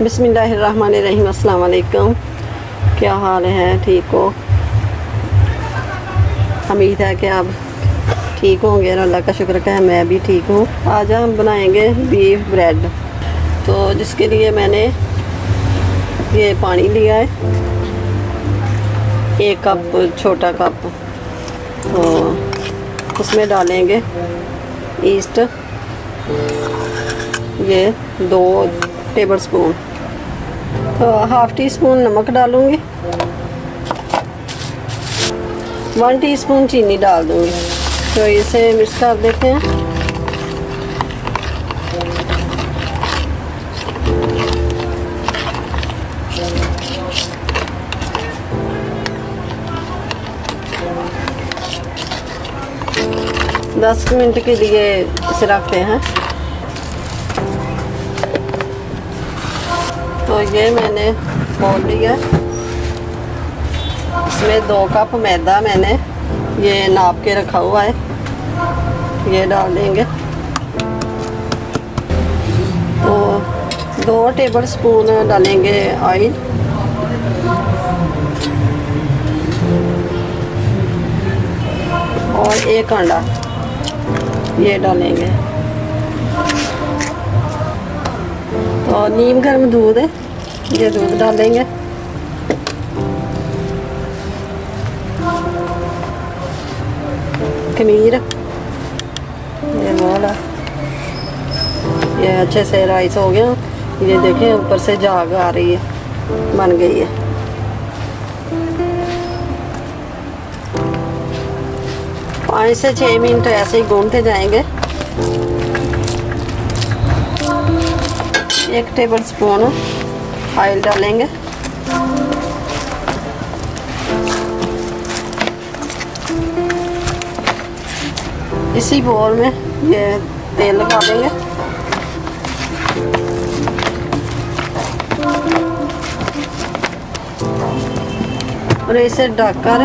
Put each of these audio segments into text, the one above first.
बिस्मिल्लाहिर्रहमानिर्रहीम। अस्सलाम वालेकुम। क्या हाल है? ठीक हो? उम्मीद है कि आप ठीक होंगे और अल्लाह का शुक्र है मैं भी ठीक हूँ। आज हम बनाएंगे बीफ ब्रेड। तो जिसके लिए मैंने ये पानी लिया है, 1 कप, छोटा कप। तो उसमें डालेंगे ईस्ट, ये 2 टेबल स्पून। तो ½ टी स्पून नमक डालूँगी, 1 टीस्पून चीनी डाल दूँगी। तो इसे मिक्स कर देते हैं। दस मिनट के लिए इसे रखते हैं। तो ये मैंने खोल लिया, इसमें 2 कप मैदा मैंने ये नाप के रखा हुआ है, ये डाल देंगे। तो 2 टेबल स्पून डालेंगे ऑयल, और 1 अंडा ये डालेंगे। तो नीम गर्म दूध है, ये दूध डालेंगे। खमीर, ये वाला, ये अच्छे से राइस हो गया। ये देखें ऊपर से झाग आ रही है, बन गई है। 5 से 6 मिनट ऐसे ही गूंथते जाएंगे। 1 टेबल स्पून ऑयल डालेंगे। इसी बोल में ये तेल लगा देंगे। और इसे ढककर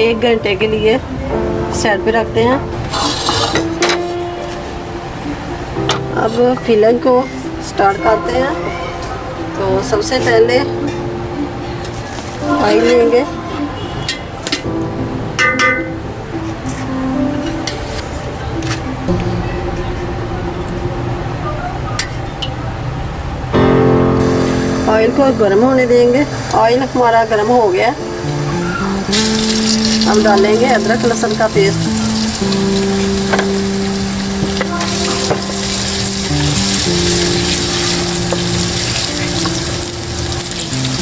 1 घंटे के लिए साइड पे रखते हैं। अब फिलिंग को स्टार्ट करते हैं। तो सबसे पहले ऑयल लेंगे, ऑयल को गर्म होने देंगे। ऑयल हमारा गर्म हो गया। हम डालेंगे अदरक लहसुन का पेस्ट,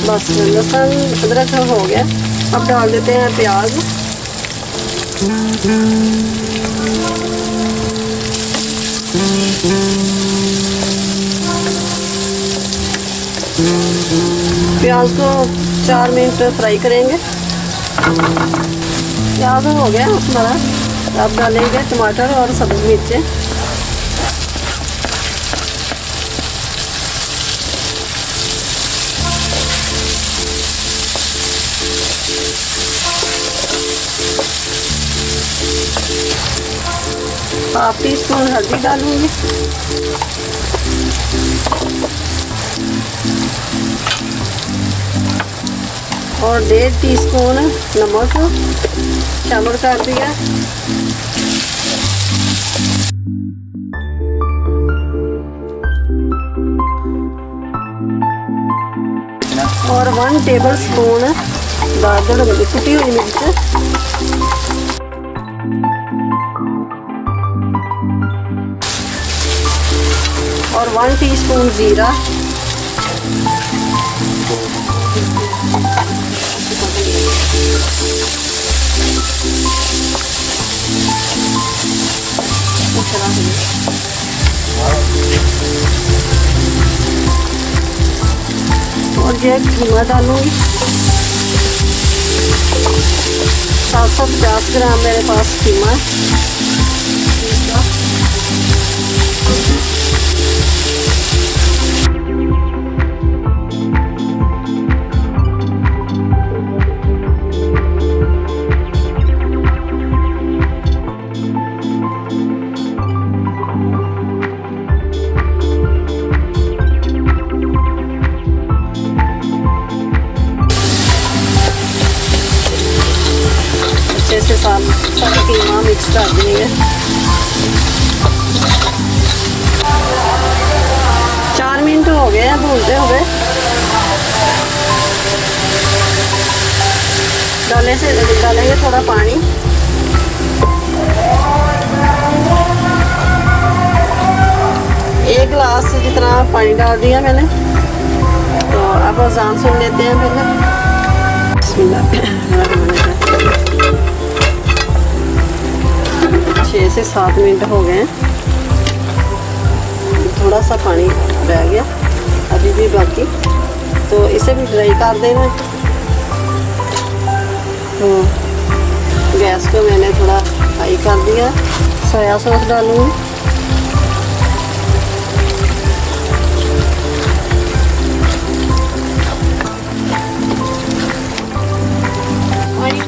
बस लहसुन अदरक हो गया। अब डाल देते हैं प्याज। प्याज को 4 मिनट फ्राई करेंगे। प्याज हो गया हमारा। अब डालेंगे टमाटर और सब्ज़ मिर्चें। ½ टी स्पून हल्दी डालूंगी, और 1.5 टीस्पून नमक शामिल कर दिया। और 1 टेबल स्पून दादड़ कुटी हुई मिर्च, और 1 टीस्पून जीरा, और ये कीमा डालूंगी। 750 ग्राम मेरे पास कीमा है। इसमें से डालेंगे थोड़ा पानी। एक गिलास जितना पानी डाल दिया मैंने। तो अब अज़ान सुन लेते हैं पहले। बिस्मिल्लाह। 6 से 7 मिनट हो गए हैं। थोड़ा सा पानी रह गया अभी भी बाकी, तो इसे भी फ्राई कर देना। तो गैस को मैंने थोड़ा हाई कर दिया। सोया सॉस डालूँगी।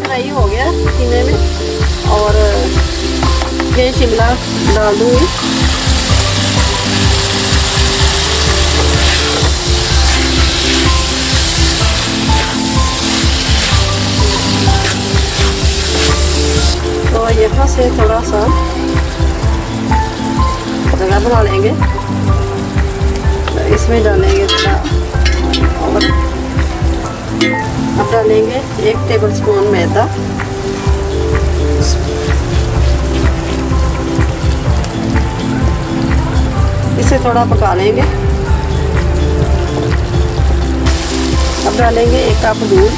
फ्राई हो गया कीमे में, और ये शिमला डाल दूँगी। तो यहाँ से थोड़ा सा जगह बना लेंगे। तो इसमें डालेंगे थोड़ा, और अब डालेंगे 1 टेबलस्पून मैदा। इसे थोड़ा पका लेंगे। अब डालेंगे 1 कप दूध।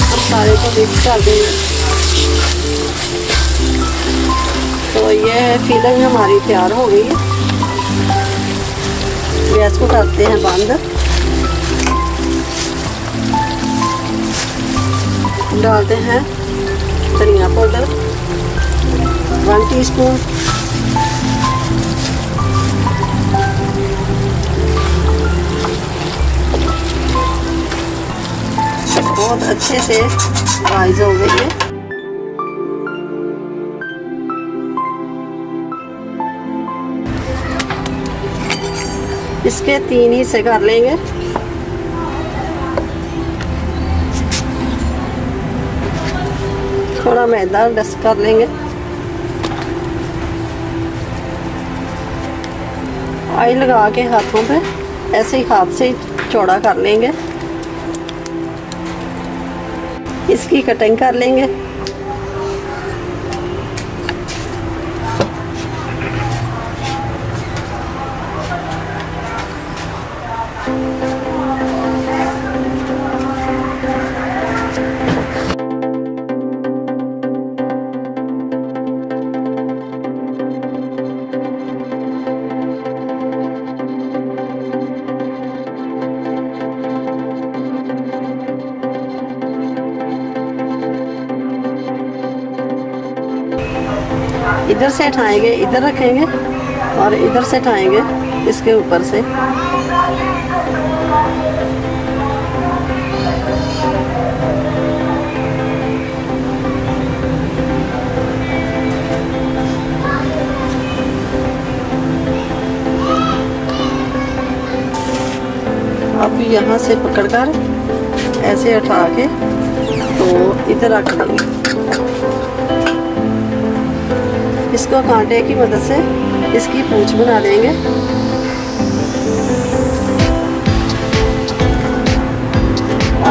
अब सारे को मिक्स कर देंगे। तो ये फिलिंग हमारी तैयार हो गई है। गैस को करते हैं बंद। डालते हैं धनिया पाउडर 1 टीस्पून। बहुत अच्छे से राइज हो गई है। इसके 3 हिस्से कर लेंगे। थोड़ा मैदा डस्ट कर लेंगे। ऑयल लगा के हाथों पे ऐसे ही हाथ से चौड़ा कर लेंगे। इसकी कटिंग कर लेंगे। इधर से उठाएंगे, इधर रखेंगे, और इधर से उठाएंगे इसके ऊपर से। अब यहाँ से पकड़कर ऐसे उठा के तो इधर रख देंगे। इसको कांटे की मदद से इसकी पूंछ बना देंगे।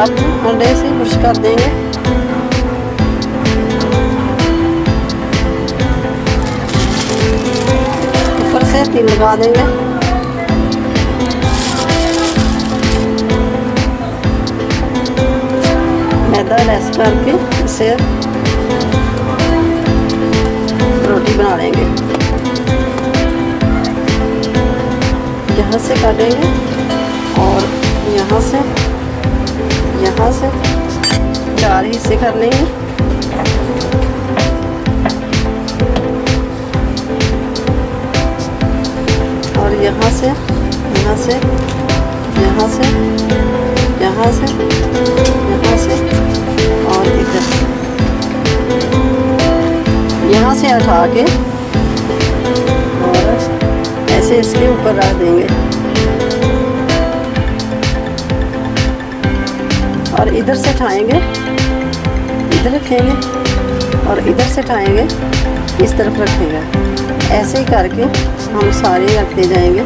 अब अंडे से ब्रश कर देंगे। ऊपर से तिल लगा देंगे। मैदा लेस करके इसे रोटी बना लेंगे। यहाँ से काटेंगे और यहाँ से 4 हिस्से कर लेंगे। और यहाँ से और इधर यहाँ से उठा के और ऐसे इसके ऊपर रख देंगे। और इधर से उठाएंगे, इधर रखेंगे, और इधर से उठाएंगे इस तरफ रखेगा। ऐसे ही करके हम सारे रखते जाएंगे।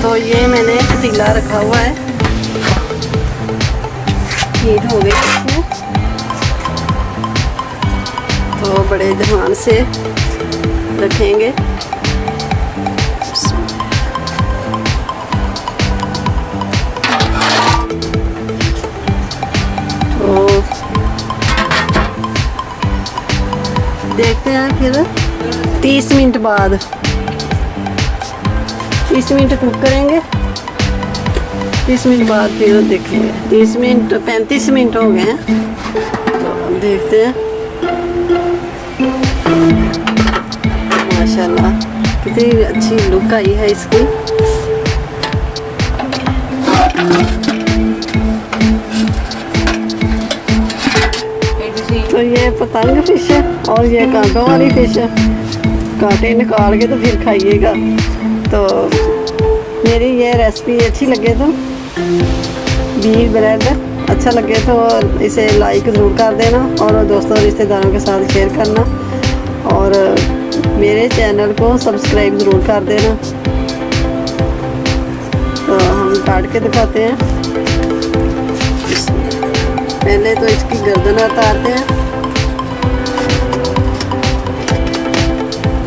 तो ये मैंने पतीला रखा हुआ है, हीट हो गई इसमें, तो बड़े ध्यान से रखेंगे। तो देखते हैं फिर 30 मिनट बाद, 30 मिनट कुक करेंगे। 30 मिनट बाद फिर देखेंगे। 30 मिनट 35 मिनट हो गए हैं, तो अब देखते हैं। माशाल्लाह कितनी अच्छी लुक आई है इसकी। तो ये पतंग फिश है और ये कांटों वाली फिश है। कांटे निकाल के तो फिर खाइएगा। तो मेरी ये रेसिपी अच्छी लगे तो बीफ ब्रेड अच्छा लगे तो इसे लाइक ज़रूर कर देना और दोस्तों और रिश्तेदारों के साथ शेयर करना और मेरे चैनल को सब्सक्राइब ज़रूर कर देना। तो हम काट के दिखाते हैं। पहले तो इसकी गर्दन उतारते हैं।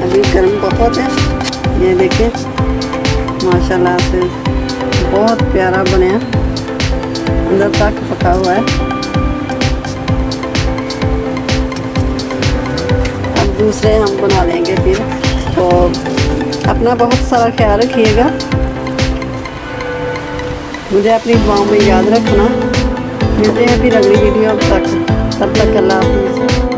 अभी गर्म बहुत है, ये देखिए माशाल्लाह से बहुत प्यारा बना, अंदर तक पका हुआ है। अब दूसरे हम बना लेंगे फिर। तो अपना बहुत सारा ख्याल रखिएगा, मुझे अपनी दुआओं में याद रखना। मिलते हैं फिर अगली वीडियो तक, तब तक अल्लाह हाफ़िज़।